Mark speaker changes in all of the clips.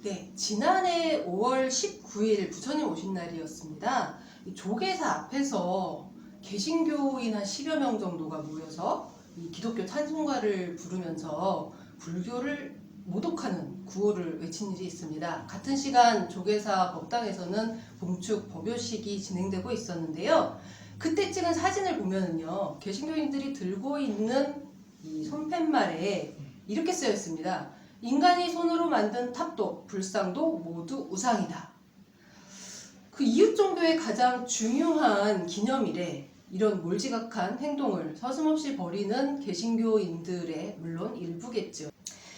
Speaker 1: 네, 지난해 5월 19일 부처님 오신 날이었습니다. 이 조계사 앞에서 개신교인 한 10여 명 정도가 모여서 이 기독교 찬송가를 부르면서 불교를 모독하는 구호를 외친 일이 있습니다. 같은 시간 조계사 법당에서는 봉축 법요식이 진행되고 있었는데요. 그때 찍은 사진을 보면은요, 개신교인들이 들고 있는 이 손팻말에 이렇게 쓰여 있습니다. 인간이 손으로 만든 탑도 불상도 모두 우상이다. 그 이웃 종교의 가장 중요한 기념일에 이런 몰지각한 행동을 서슴없이 벌이는 개신교인들의 물론 일부겠죠.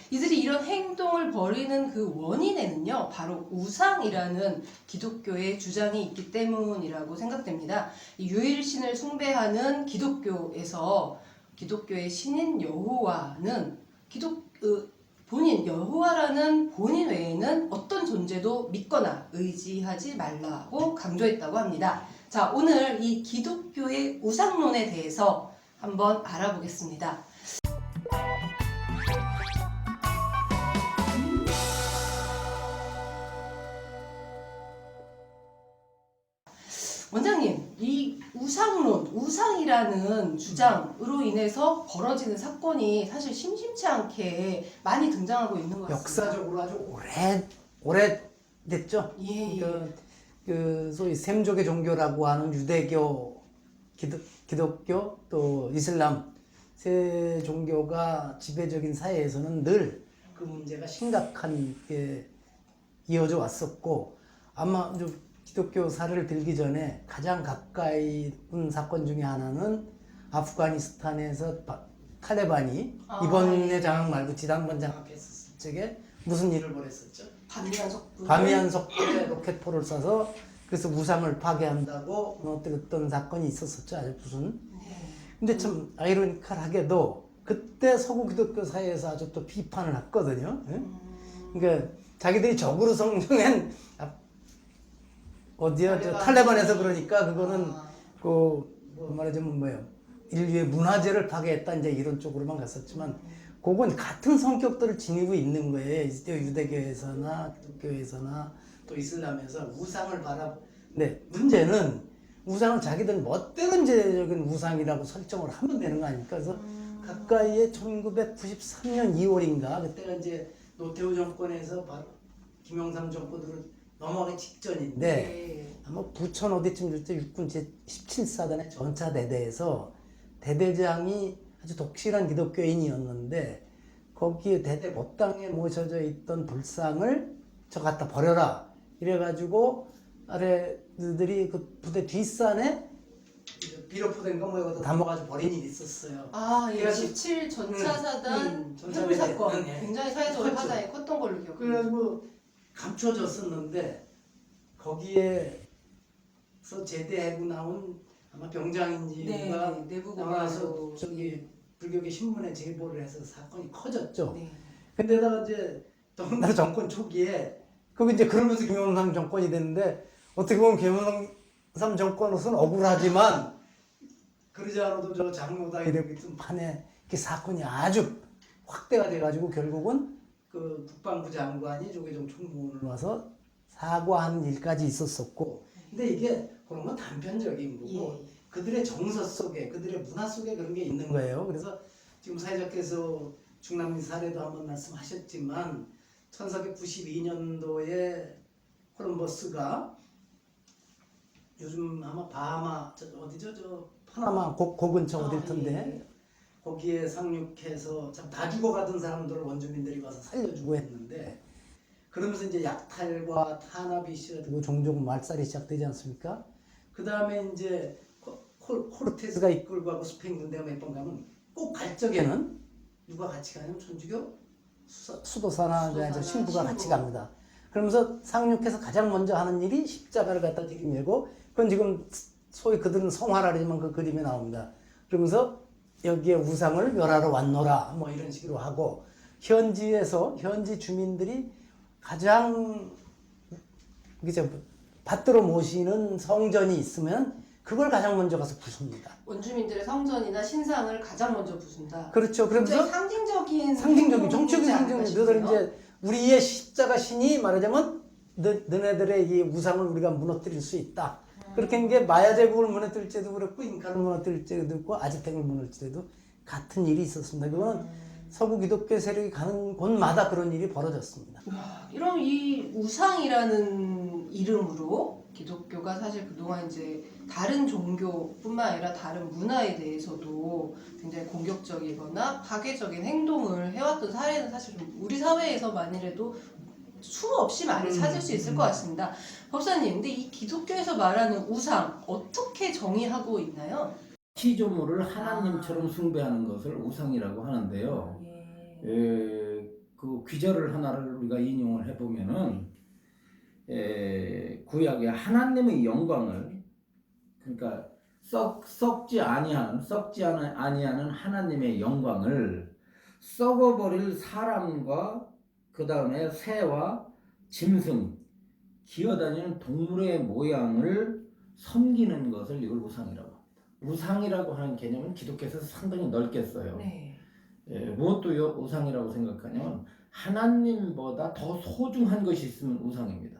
Speaker 1: 이들이 이런 행동을 벌이는 그 원인에는요, 바로 우상이라는 기독교의 주장이 있기 때문이라고 생각됩니다. 이 유일신을 숭배하는 기독교에서 기독교의 신인 여호와는 본인 여호와라는 본인 외에는 어떤 존재도 믿거나 의지하지 말라고 강조했다고 합니다. 자, 오늘 이 기독교의 우상론에 대해서 한번 알아보겠습니다. 원장님, 이 우상론, 우상이라는 주장으로 인해서 벌어지는 사건이 사실 심심치 않게 많이 등장하고 있는 것 같습니다.
Speaker 2: 역사적으로 아주 오래됐죠.
Speaker 1: 예.
Speaker 2: 그 소위 셈족의 종교라고 하는 유대교, 기독교 또 이슬람 세 종교가 지배적인 사회에서는 늘 그 문제가 심각하게 이어져 왔었고, 아마 기독교 사례를 들기 전에 가장 가까이 온 사건 중에 하나는 아프가니스탄에서 탈레반이 이번에 장악 말고 지난번 장악했을 적에 무슨 일을 벌였었죠? 밤이한석에 로켓포를 쏴서 그래서 우상을 파괴한다고 어떤 사건이 있었었죠. 아주 무슨. 근데 참 아이러니컬하게도 그때 서구 기독교 사회에서 아주 또 비판을 했거든요. 그러니까 자기들이 적으로 성정한 탈레반에서 그러니까 그거는 말하자면 뭐예요? 인류의 문화재를 파괴했다 이제 이런 쪽으로만 갔었지만 그건 같은 성격들을 지니고 있는 거예요. 유대교에서나 기독교에서나 또 이슬람에서 우상을 네, 문제는 우상을 자기들 멋대로적인 우상이라고 설정을 하면 되는 거 아닙니까? 그래서 가까이에 1993년 2월인가 그때가 이제 노태우 정권에서 바로 김영삼 정권으로 넘어가기 직전인데 아마 부천 어디쯤 줄 때 육군 제17사단의 전차대대에서 대대장이 아주 독실한 기독교인이었는데 거기에 대대 못당에 모셔져 있던 불상을 저 갖다 버려라 이래가지고 아래들이 그 부대 뒷산에 비료포된 거 뭐 이것도 담아가지고 버린 일이 있었어요.
Speaker 1: 아, 예. 17 전차사단 해부 사건. 굉장히 사회적으로 파장이 컸던 걸로 기억합니다.
Speaker 2: 그래가지고 감춰졌었는데 거기에서 제대하고 나온 아마 병장인지가 나와서 저기 불교계 신문에 제보를 해서 사건이 커졌죠. 근데다가 이제 더군다나 정권 초기에 그게 이제 그러면서 김영삼 정권이 됐는데 어떻게 보면 김영삼 정권으로서는 억울하지만 그러지 않아도 저 장로당이 되고 있던 판에 그 사건이 아주 확대가 돼가지고 결국은 그 국방부 장관이 조계종 총무원을 와서 사과하는 일까지 있었었고, 근데 이게 그런 건 단편적인 거고 그들의 정서 속에 그들의 문화 속에 그런 게 있는 거예요. 그래서 지금 사회자께서 중남미 사례도 한번 말씀하셨지만 1492년도에 콜럼버스가 요즘 아마 바하마 어디죠? 파나마 고 근처 어딜 텐데 거기에 상륙해서 참 다 죽어가던 사람들을 원주민들이 와서 살려주고 했는데 그러면서 이제 약탈과 탄압이 시작되고 종종 말살이 시작되지 않습니까? 그 다음에 이제 코르테스가 이끌고 가고 스페인 군대가 몇 번 가면 꼭 갈 적에는 누가 같이 가냐면 천주교 수도사나 신부가 같이 갑니다. 그러면서 상륙해서 가장 먼저 하는 일이 십자가를 갖다 들이밀고 그건 지금 소위 그들은 성화라 그러지만 그 그림에 나옵니다. 그러면서 여기에 우상을 멸하러 왔노라 뭐 이런 식으로 하고 현지 주민들이 가장 받들어 모시는 성전이 있으면 그걸 가장 먼저 가서 부숩니다.
Speaker 1: 원주민들의 성전이나 신상을 가장 먼저 부순다.
Speaker 2: 그렇죠. 그러면서
Speaker 1: 상징적인
Speaker 2: 정치적인 상징. 너들 이제 우리의 십자가 신이 말하자면 너네들의 이 우상을 우리가 무너뜨릴 수 있다. 그렇게 한 게 마야 제국을 무너뜨릴 때도 그렇고 인카를 무너뜨릴 때도 그렇고 아즈텍을 무너뜨릴 때도 같은 일이 있었습니다. 그거는 서구 기독교 세력이 가는 곳마다 그런 일이 벌어졌습니다.
Speaker 1: 이런 이 우상이라는 이름으로 기독교가 사실 그동안 이제 다른 종교뿐만 아니라 다른 문화에 대해서도 굉장히 공격적이거나 파괴적인 행동을 해왔던 사례는 사실 좀 우리 사회에서만이라도 수 없이 많이 찾을 수 있을 것 같습니다. 법사님, 근데 이 기독교에서 말하는 우상 어떻게 정의하고 있나요?
Speaker 3: 피조물을 하나님처럼 숭배하는 것을 우상이라고 하는데요. 그 귀절을 하나를 우리가 인용을 해보면은 구약에 하나님의 영광을, 그러니까 썩지 아니하는 하나님의 영광을 썩어버릴 사람과 그 다음에 새와 짐승, 기어다니는 동물의 모양을 섬기는 것을 이걸 우상이라고 합니다. 우상이라고 하는 개념은 기독교에서 상당히 넓게 써요.
Speaker 1: 네.
Speaker 3: 무엇도 우상이라고 생각하냐면 하나님보다 더 소중한 것이 있으면 우상입니다.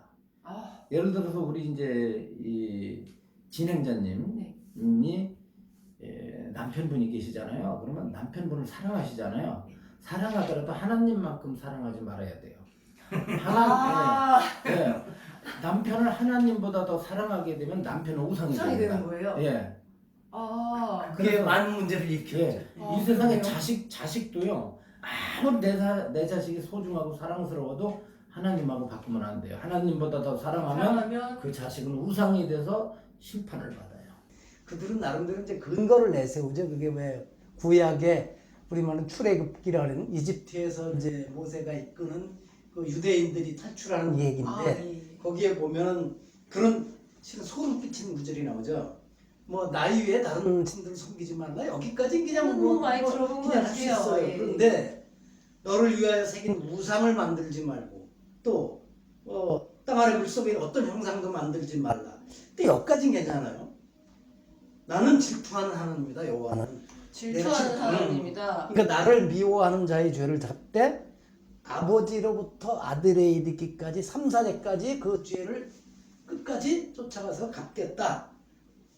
Speaker 3: 예를 들어서 우리 이제 이 진행자님이 남편분이 계시잖아요. 그러면 남편분을 사랑하시잖아요. 사랑하더라도 하나님만큼 사랑하지 말아야 돼요. 남편을 하나님보다 더 사랑하게 되면 남편은 우상이
Speaker 1: 우상이
Speaker 3: 됩니다.
Speaker 1: 되는 거예요?
Speaker 3: 예.
Speaker 2: 그게 많은 문제를 일으켰죠.
Speaker 3: 이 세상에 자식도요. 아무리 내 자식이 소중하고 사랑스러워도 하나님하고 바꾸면 안 돼요. 하나님보다 더 사랑하면 그 자식은 우상이 돼서 심판을 받아요.
Speaker 2: 그들은 나름대로 이제 근거를 내세우죠. 그게 왜 구약에 우리 말은 출애굽기라는 이집트에서 이제 모세가 이끄는 그 유대인들이 탈출하는 얘기인데 거기에 보면은 그런 실은 소름 끼치는 구절이 나오죠. 뭐 나이 위에 다른 신들을 섬기지 말라. 여기까지 그냥
Speaker 1: 많이 들어본 것
Speaker 2: 그냥 할 수
Speaker 1: 같아요.
Speaker 2: 있어요. 그런데 너를 위하여 새긴 우상을 만들지 말고 또 땅 아래 물속에 어떤 형상도 만들지 말라. 근데 여기까지는 괜찮아요. 나는 질투하는 하나님이다. 여호와는
Speaker 1: 질투하는 하나님이다.
Speaker 2: 그러니까 나를 미워하는 자의 죄를 잡되 아버지로부터 아들에 이르기까지 3, 4대까지 그 죄를 끝까지 쫓아가서 갚겠다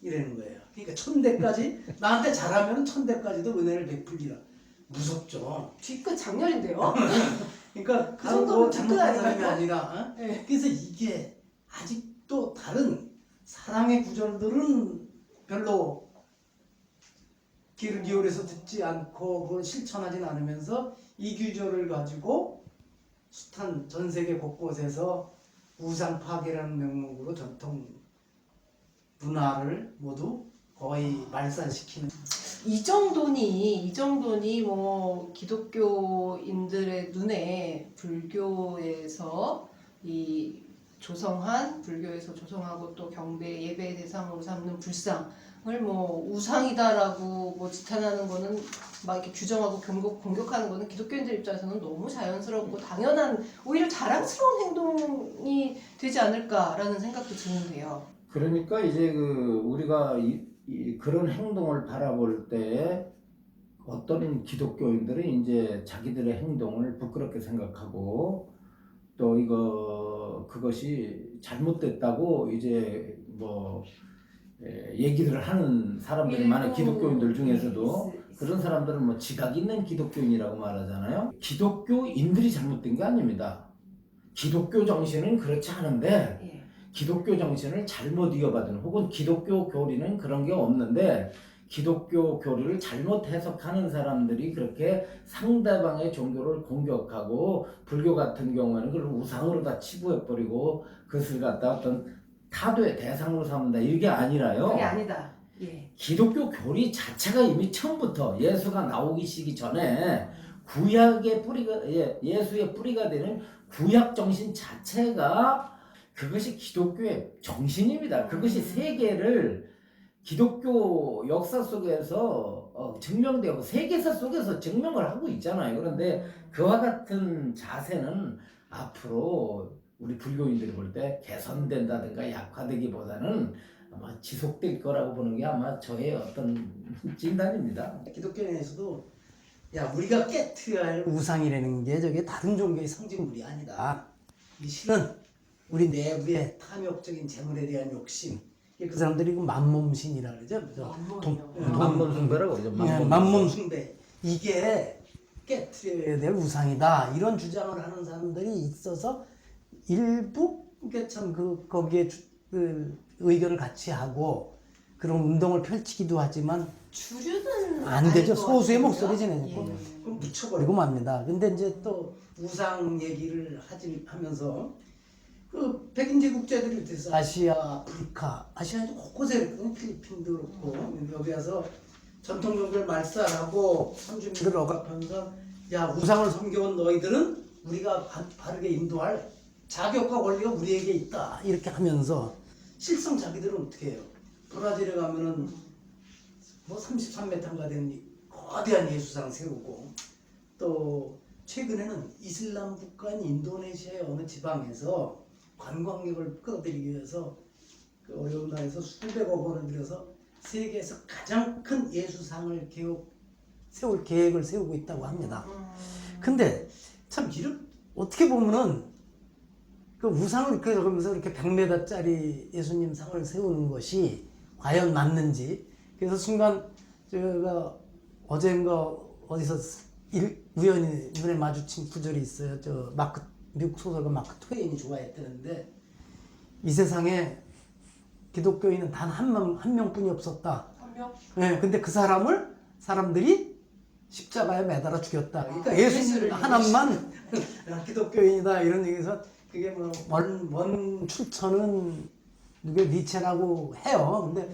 Speaker 2: 이러는 거예요. 그러니까 1000대까지 나한테 잘하면 1000대까지도 은혜를 베풀리라. 무섭죠.
Speaker 1: 뒤끝 장렬인데요?
Speaker 2: 그러니까
Speaker 1: 그 정도면
Speaker 2: 잘못한 사람이
Speaker 1: 아닌가요?
Speaker 2: 아니라
Speaker 1: 네.
Speaker 2: 그래서 이게 아직도 다른 사랑의 구절들은 별로 귀를 기울여서 듣지 않고 그걸 실천하진 않으면서 이 구절을 가지고 숱한 전 세계 곳곳에서 우상 파괴라는 명목으로 전통 문화를 모두 거의 말살시키는.
Speaker 1: 이 정도니 뭐 기독교인들의 눈에 불교에서 이 불교에서 조성하고 또 경배 예배의 대상으로 삼는 불상을 뭐 우상이다라고 뭐 지탄하는 거는 막 이렇게 규정하고 공격하는 거는 기독교인들 입장에서는 너무 자연스럽고 당연한 오히려 자랑스러운 행동이 되지 않을까라는 생각도 드는데요.
Speaker 3: 그러니까 이제 우리가 그런 행동을 바라볼 때 어떤 기독교인들은 이제 자기들의 행동을 부끄럽게 생각하고 또 그것이 잘못됐다고 이제 뭐 얘기를 하는 사람들이 많아요. 기독교인들 중에서도 그런 사람들은 뭐 지각 있는 기독교인이라고 말하잖아요. 기독교인들이 잘못된 게 아닙니다. 기독교 정신은 그렇지 않은데 기독교 정신을 잘못 이어받은 혹은 기독교 교리는 그런 게 없는데 기독교 교리를 잘못 해석하는 사람들이 그렇게 상대방의 종교를 공격하고 불교 같은 경우에는 그걸 우상으로 다 치부해버리고 그것을 갖다 어떤 타도의 대상으로 삼는다 이게 아니라요.
Speaker 1: 그게 아니다.
Speaker 3: 기독교 교리 자체가 이미 처음부터 예수가 나오기 시기 전에 구약의 뿌리가 예수의 뿌리가 되는 구약 정신 자체가 그것이 기독교의 정신입니다. 그것이 세계를 기독교 역사 속에서 증명되고 세계사 속에서 증명을 하고 있잖아요. 그런데 그와 같은 자세는 앞으로 우리 불교인들이 볼 때 개선된다든가 약화되기보다는 아마 지속될 거라고 보는 게 아마 저의 어떤 진단입니다.
Speaker 2: 기독교인에서도 야, 우리가 깨트려야 할 우상이라는 게 저게 다른 종교의 상징물이 아니다. 이 실은 우리 내부의 탐욕적인 재물에 대한 욕심. 그 사람들이 그 만몸신이라 그러죠. 그죠?
Speaker 3: 만몬 숭배라고 그러죠.
Speaker 2: 만몸 숭배. 이게 깨트려야 될 우상이다. 이런 주장을 하는 사람들이 있어서 일부 그게 참 거기에 그 의견을 같이 하고 그런 운동을 펼치기도 하지만
Speaker 1: 주류는
Speaker 2: 안 되죠.
Speaker 1: 아닐 것
Speaker 2: 소수의
Speaker 1: 같은데요?
Speaker 2: 목소리 지내니까
Speaker 1: 예.
Speaker 2: 그럼 묻혀버리고 맙니다. 근데 이제 또 우상 얘기를 하면서 그 백인제 국제들이 밑에서 아시아, 아프리카, 아시아 곳곳에 있거든요. 필리핀도 그렇고 여기 와서 전통 종교를 말살하고 선주민들을 억압하면서 야, 우상을 섬겨온 너희들은 우리가 바르게 인도할 자격과 권리가 우리에게 있다 이렇게 하면서 실상 자기들은 어떻게 해요? 브라질에 가면은 뭐 33m가 된 거대한 예수상 세우고 또 최근에는 이슬람 국가인 인도네시아의 어느 지방에서 관광객을 끌어들이기 위해서 그 어려운 나라에서 수백억 원을 들여서 세계에서 가장 큰 예수상을 세울 계획을 세우고 있다고 합니다. 근데 참 어떻게 보면은 그 우상을 이렇게 적으면서 이렇게 100m짜리 예수님 상을 세우는 것이 과연 맞는지. 그래서 순간 제가 어젠가 어디서 우연히 눈에 마주친 구절이 있어요. 미국 소설가 마크 트웨인이 좋아했다는데 이 세상에 기독교인은 단 한 명뿐이 없었다.
Speaker 1: 한 명?
Speaker 2: 네, 근데 그 사람들이 십자가에 매달아 죽였다. 그러니까 예수님
Speaker 1: 예수를
Speaker 2: 하나만 기독교인이다 이런 얘기에서 그게 뭐 원 출처는 누구 니체라고 해요. 근데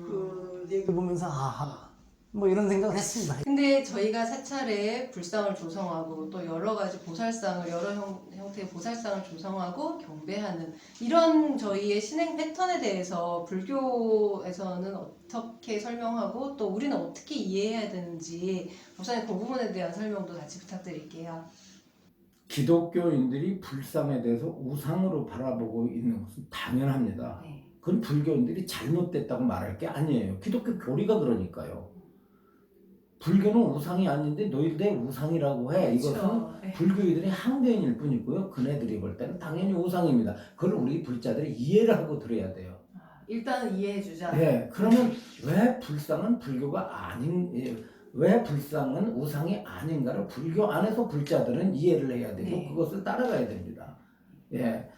Speaker 2: 그 얘기 보면서 아하 뭐 이런 생각을 했습니다.
Speaker 1: 근데 저희가 사찰에 불상을 조성하고 또 여러 가지 보살상을 여러 형태의 보살상을 조성하고 경배하는 이런 저희의 신행 패턴에 대해서 불교에서는 어떻게 설명하고 또 우리는 어떻게 이해해야 되는지 목사님 그 부분에 대한 설명도 같이 부탁드릴게요.
Speaker 3: 기독교인들이 불상에 대해서 우상으로 바라보고 있는 것은 당연합니다.
Speaker 1: 네.
Speaker 3: 그건 불교인들이 잘못됐다고 말할 게 아니에요. 기독교 교리가 그러니까요. 불교는 우상이 아닌데 너희들 우상이라고 해. 이것은
Speaker 1: 그렇죠. 네.
Speaker 3: 불교인들의 항변일 뿐이고요. 그네들이 볼 때는 당연히 우상입니다. 그걸 우리 불자들이 이해를 하고 들어야 돼요.
Speaker 1: 일단은 이해해주자.
Speaker 3: 예, 그러면 왜 불상은 불교가 왜 불상은 우상이 아닌가를 불교 안에서 불자들은 이해를 해야 되고
Speaker 1: 네.
Speaker 3: 그것을 따라가야 됩니다. 예.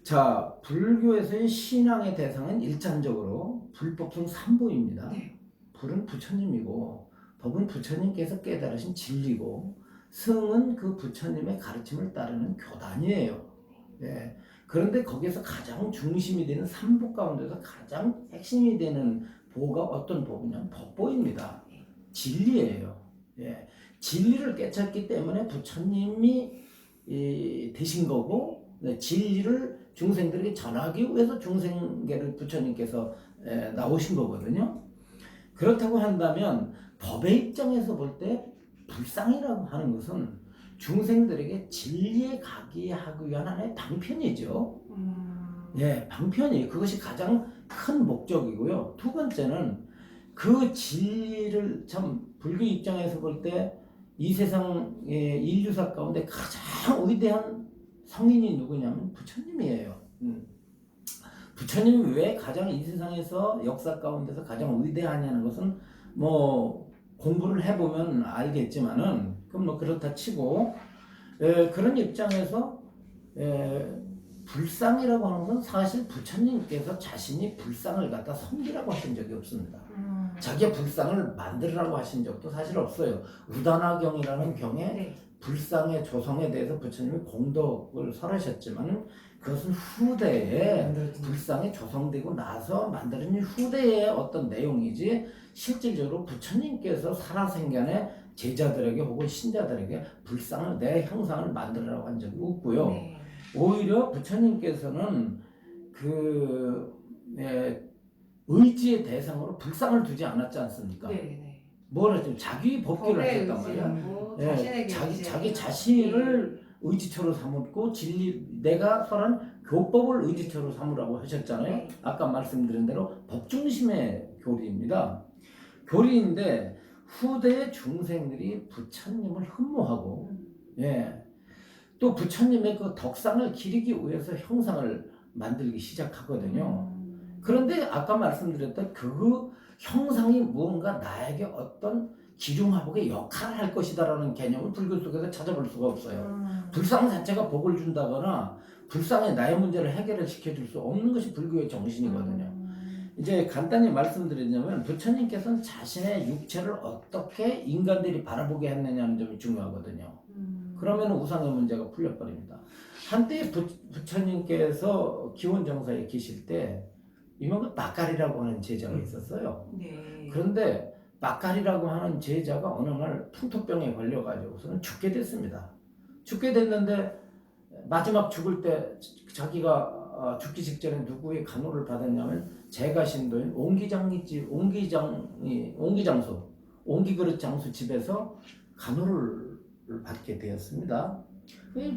Speaker 3: 자, 불교에서의 신앙의 대상은 일차적으로 불법성 3보입니다.
Speaker 1: 네.
Speaker 3: 불은 부처님이고 법은 부처님께서 깨달으신 진리고 성은 그 부처님의 가르침을 따르는 교단이에요. 예. 그런데 거기서 가장 중심이 되는 3보 가운데서 가장 핵심이 되는 보가 어떤 보냐면 법보입니다. 진리예요. 예. 진리를 깨쳤기 때문에 부처님이 되신 거고 진리를 중생들에게 전하기 위해서 중생계를 부처님께서 나오신 거거든요. 그렇다고 한다면 법의 입장에서 볼 때 불상이라고 하는 것은 중생들에게 진리에 가게 하기 위한 하나의 방편이죠. 예, 방편이 그것이 가장 큰 목적이고요. 두 번째는 그 진리를 참 불교 입장에서 볼 때 이 세상의 인류사 가운데 가장 위대한 성인이 누구냐면 부처님이에요. 부처님이 왜 가장 이 세상에서 역사 가운데서 가장 위대하냐는 것은 뭐 공부를 해보면 알겠지만은 그럼 뭐 그렇다 치고 그런 입장에서 불상이라고 하는 건 사실 부처님께서 자신이 불상을 갖다 섬기라고 하신 적이 없습니다. 자기의 불상을 만들으라고 하신 적도 사실 없어요. 우다나경이라는 경에
Speaker 1: 네.
Speaker 3: 불상의 조성에 대해서 부처님이 공덕을 설하셨지만 그것은 후대에 불상이 조성되고 나서 만들어진 후대의 어떤 내용이지 실질적으로 부처님께서 살아생전에 제자들에게 혹은 신자들에게 불상을 내 형상을 만들으라고 한 적이 없고요.
Speaker 1: 네.
Speaker 3: 오히려 부처님께서는 의지의 대상으로 불상을 두지 않았지 않습니까?
Speaker 1: 네.
Speaker 3: 뭐라 했죠? 자기 법기를
Speaker 1: 법에
Speaker 3: 하셨단 말이야.
Speaker 1: 의지하고
Speaker 3: 예,
Speaker 1: 자신에게
Speaker 3: 자기
Speaker 1: 의지하고.
Speaker 3: 자신을 의지처로 삼았고 진리 내가 설한 교법을 의지처로 삼으라고 하셨잖아요.
Speaker 1: 네.
Speaker 3: 아까 말씀드린 대로 법 중심의 교리입니다. 교리인데 후대의 중생들이 부처님을 흠모하고 예. 또 부처님의 그 덕상을 기리기 위해서 형상을 만들기 시작하거든요. 그런데 아까 말씀드렸던 그 형상이 무언가 나에게 어떤 기중화복의 역할을 할 것이다라는 개념을 불교 속에서 찾아볼 수가 없어요. 불상 자체가 복을 준다거나 불상에 나의 문제를 해결을 시켜줄 수 없는 것이 불교의 정신이거든요. 이제 간단히 말씀드리자면 부처님께서는 자신의 육체를 어떻게 인간들이 바라보게 했느냐는 점이 중요하거든요. 그러면 우상의 문제가 풀려버립니다. 한때 부처님께서 기원정사에 계실 때 이명박 막갈이라고 하는 제자가 있었어요.
Speaker 1: 네.
Speaker 3: 그런데 막갈이라고 하는 제자가 어느 날 풍토병에 걸려가지고서는 죽게 됐습니다. 죽게 됐는데 마지막 죽을 때 자기가 죽기 직전에 누구의 간호를 받았냐면 제가신도인 옹기그릇 장수 집에서 간호를 받게 되었습니다.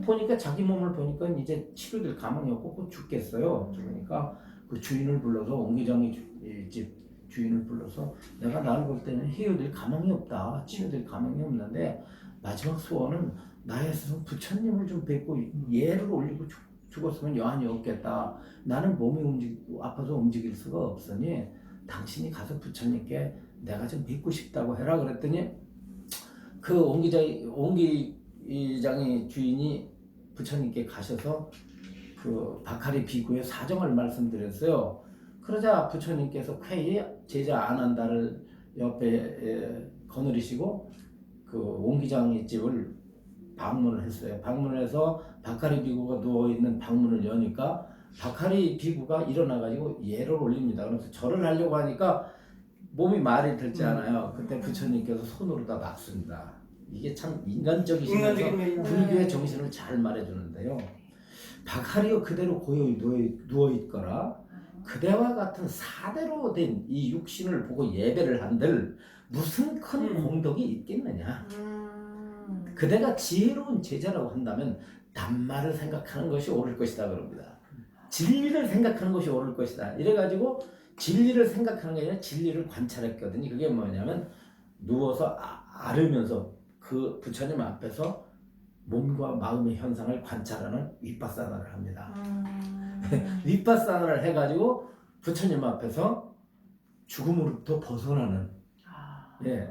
Speaker 3: 보니까 자기 몸을 보니까 이제 치료될 가망이 없고 곧 죽겠어요. 그러니까 그 주인을 불러서 옹기장이 집 주인을 불러서 내가 나를 볼 때는 헤어질 가망이 없다. 치료될 가망이 없는데 마지막 소원은 나의 스승 부처님을 좀 뵙고 예를 올리고 죽었으면 여한이 없겠다. 나는 몸이 아파서 움직일 수가 없으니 당신이 가서 부처님께 내가 좀 뵙고 싶다고 해라 그랬더니 그 옹기장의 주인이 부처님께 가셔서 그 바카리 비구의 사정을 말씀드렸어요. 그러자 부처님께서 쾌히 제자 아난다를 옆에 거느리시고 그 옹기장의 집을 방문을 했어요. 방문을 해서 바카리 비구가 누워있는 방문을 여니까 바카리 비구가 일어나가지고 예를 올립니다. 그래서 절을 하려고 하니까 몸이 말이 들지 않아요. 그때 부처님께서 손으로 다 막습니다. 이게 참 인간적이시면서 불교의 정신을 잘 말해주는데요. 바카리가 그대로 고요히 누워있거라 그대와 같은 사대로 된 이 육신을 보고 예배를 한들 무슨 큰 공덕이 있겠느냐. 그대가 지혜로운 제자라고 한다면 남말을 생각하는 것이 옳을 것이다 그럽니다. 진리를 생각하는 것이 옳을 것이다. 이래가지고 진리를 생각하는 게 아니라 진리를 관찰했거든요. 그게 뭐냐면 누워서 앓으면서 그 부처님 앞에서 몸과 마음의 현상을 관찰하는 윗바사나를 합니다. 윗바사나를 해가지고 부처님 앞에서 죽음으로부터 벗어나는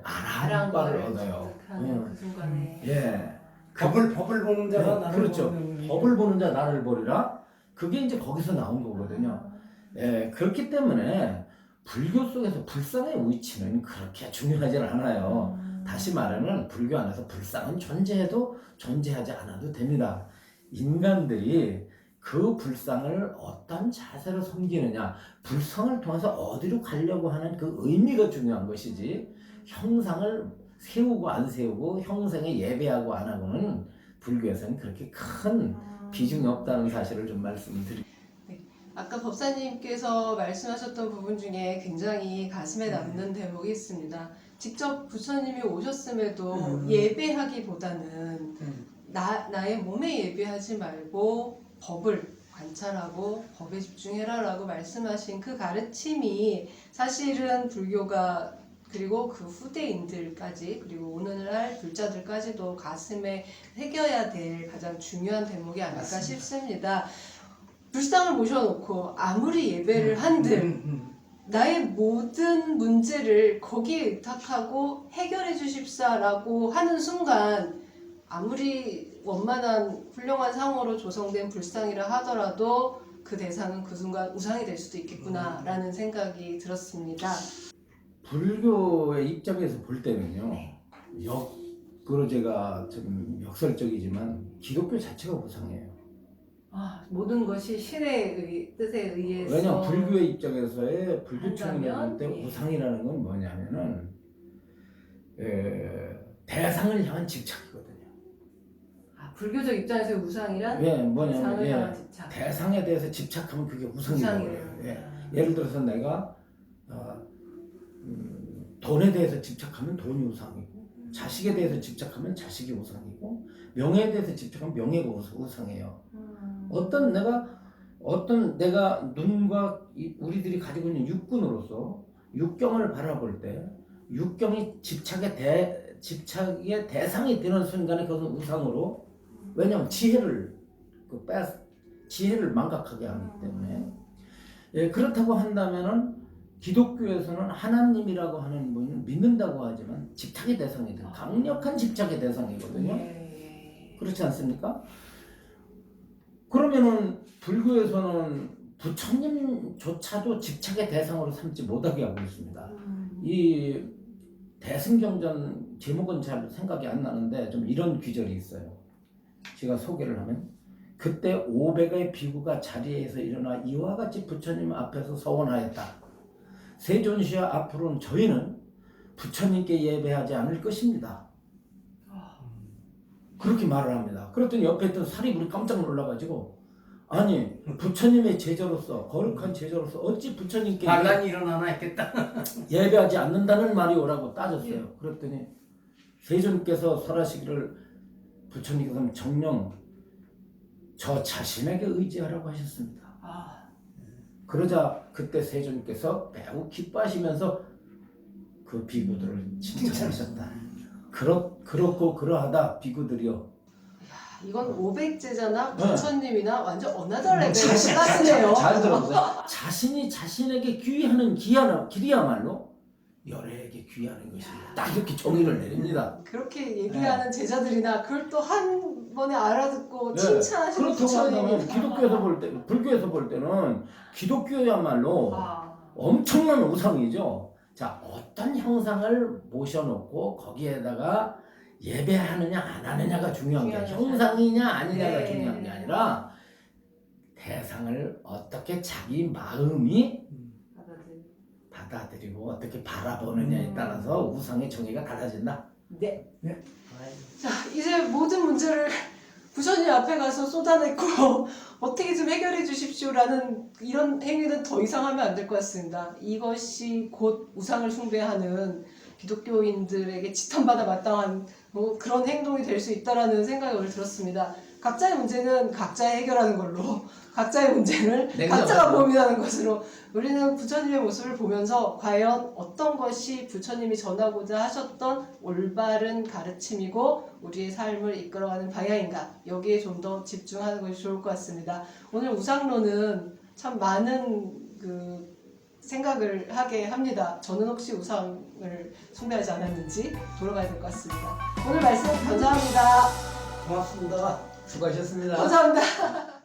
Speaker 3: 아라한과를 얻어요.
Speaker 1: 그 순간에.
Speaker 2: 법을 보는 자가 나를
Speaker 3: 그렇죠.
Speaker 2: 보는
Speaker 3: 법을 보는 자 나를 보리라. 그게 이제 거기서 나온 거거든요. 그렇기 때문에 불교 속에서 불상의 위치는 그렇게 중요하지 않아요. 다시 말하면 불교 안에서 불상은 존재해도 존재하지 않아도 됩니다. 인간들이 그 불상을 어떤 자세로 섬기느냐, 불상을 통해서 어디로 가려고 하는 그 의미가 중요한 것이지 형상을 세우고 안 세우고 형상에 예배하고 안 하고는 불교에서는 그렇게 큰 비중이 없다는 사실을 좀 말씀드립니다.
Speaker 1: 아까 법사님께서 말씀하셨던 부분 중에 굉장히 가슴에 남는 대목이 있습니다. 직접 부처님이 오셨음에도 예배하기보다는 나의 몸에 예배하지 말고 법을 관찰하고 법에 집중해라라고 말씀하신 그 가르침이 사실은 불교가 그리고 그 후대인들까지 그리고 오늘날 불자들까지도 가슴에 새겨야 될 가장 중요한 대목이 아닐까 싶습니다. 불상을 모셔놓고 아무리 예배를 한들 나의 모든 문제를 거기에 의탁하고 해결해 주십사라고 하는 순간 아무리 원만한 훌륭한 상호로 조성된 불상이라 하더라도 그 대상은 그 순간 우상이 될 수도 있겠구나라는 생각이 들었습니다.
Speaker 3: 불교의 입장에서 볼 때는요. 역으로 제가 좀 역설적이지만 기독교 자체가 우상이에요.
Speaker 1: 모든 것이 신의 뜻에 의해서
Speaker 3: 왜냐면 불교의 입장에서의 불교청이라는
Speaker 1: 한다면,
Speaker 3: 때 우상이라는 건 뭐냐면은 대상을 향한 집착이거든요.
Speaker 1: 불교적 입장에서 우상이란
Speaker 3: 왜
Speaker 1: 대상을
Speaker 3: 뭐냐면
Speaker 1: 향한 집착.
Speaker 3: 대상에 대해서 집착하면 그게 우상이라고 해요. 예를 들어서 내가 돈에 대해서 집착하면 돈이 우상이고 자식에 대해서 집착하면 자식이 우상이고 명예에 대해서 집착하면 명예가 우상이에요. 어떤 내가 눈과 우리들이 가지고 있는 육군으로서 육경을 바라볼 때 육경이 집착의 대상이 되는 순간에 그것은 우상으로, 왜냐하면 지혜를 지혜를 망각하게 하기 때문에. 예, 그렇다고 한다면은 기독교에서는 하나님이라고 하는 분은 믿는다고 하지만 집착의 대상이 돼요. 강력한 집착의 대상이거든요. 그렇지 않습니까? 그러면은 불교에서는 부처님조차도 집착의 대상으로 삼지 못하게 하고 있습니다. 이 대승경전 제목은 잘 생각이 안 나는데 좀 이런 귀절이 있어요. 제가 소개를 하면, 그때 500의 비구가 자리에서 일어나 이와 같이 부처님 앞에서 서원하였다. 세존시야 앞으로는 저희는 부처님께 예배하지 않을 것입니다. 그렇게 말을 합니다. 그랬더니 옆에 있던 사리불이 깜짝 놀라가지고, 아니 부처님의 제자로서, 거룩한 제자로서 어찌 부처님께
Speaker 2: 반란이 일어나나 했겠다.
Speaker 3: 예배하지 않는다는 말이 오라고 따졌어요. 그랬더니 세존께서 설하시기를, 부처님께서는 정녕 저 자신에게 의지하라고 하셨습니다. 그러자 그때 세존께서 매우 기뻐하시면서 그 비구들을 칭찬하셨다. 그렇고 그러하다 비구들이요.
Speaker 1: 이건 500제자나 부처님이나 완전 어나더 레벨의 클래스네요.
Speaker 3: 잘 들어보세요. 자신이 자신에게 귀하는 길이야말로 열애에게 귀하는 것입니다. 딱 이렇게 정의를 내립니다.
Speaker 1: 그렇게 얘기하는 제자들이나 그걸 또 한 번에 알아듣고
Speaker 3: 네.
Speaker 1: 칭찬하시는
Speaker 3: 그렇다고 한다면
Speaker 1: 부처님이
Speaker 3: 기독교에서 볼 때, 불교에서 볼 때는 기독교야말로 엄청난 우상이죠. 자, 어떤 형상을 모셔놓고 거기에다가 예배하느냐 안 하느냐가 중요한 게 아니라, 형상이냐 아니냐가 중요한 게 아니라 대상을 어떻게 자기 마음이 받아들이고 어떻게 바라보느냐에 따라서 우상의 정의가 달라진다.
Speaker 1: 네. 자, 이제 모든 문제를 부처님 앞에 가서 쏟아냈고 어떻게 좀 해결해 주십시오라는 이런 행위는 더 이상 하면 안 될 것 같습니다. 이것이 곧 우상을 숭배하는 기독교인들에게 지탄받아 마땅한 그런 행동이 될 수 있다라는 생각이 오늘 들었습니다. 각자의 문제는 각자 해결하는 걸로, 각자의 문제를 각자가 고민하는 것으로, 우리는 부처님의 모습을 보면서 과연 어떤 것이 부처님이 전하고자 하셨던 올바른 가르침이고 우리의 삶을 이끌어가는 방향인가, 여기에 좀 더 집중하는 것이 좋을 것 같습니다. 오늘 우상론은 참 많은 생각을 하게 합니다. 저는 혹시 우상을 숭배하지 않았는지 돌아가야 될 것 같습니다. 오늘 말씀 감사합니다.
Speaker 2: 고맙습니다. 수고하셨습니다.
Speaker 1: 감사합니다.